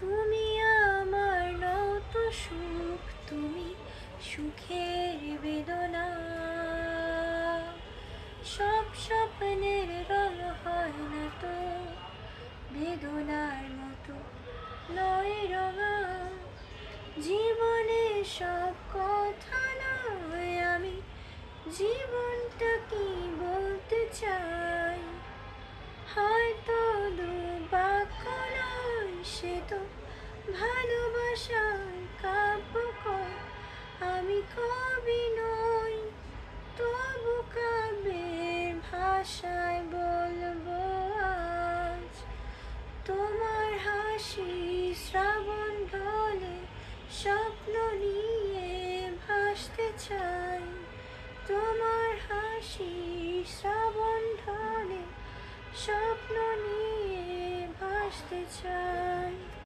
তুমি আমার নত সুখ, তুমি সুখের বেদনা। সব স্বপ্নের রং হয় না তো বেদনার মতো, নয় রঙা। জীবনের সব কথা নয়, আমি জীবনটা কি বলতে চাই। হয়তো দুবাক্য নয়, সে তো ভালোবাসার কাব্যকর। আমি কবি নই, তবু কাব্যের ভাষায় বলবো আজ। তোমার হাসি শ্রাবণ ঢলে, স্বপ্ন নিয়ে ভাসতে চাই। তোমার হাসি শ্রাবণ ঢলে, স্বপ্ন নিয়ে ভাসতে চাই।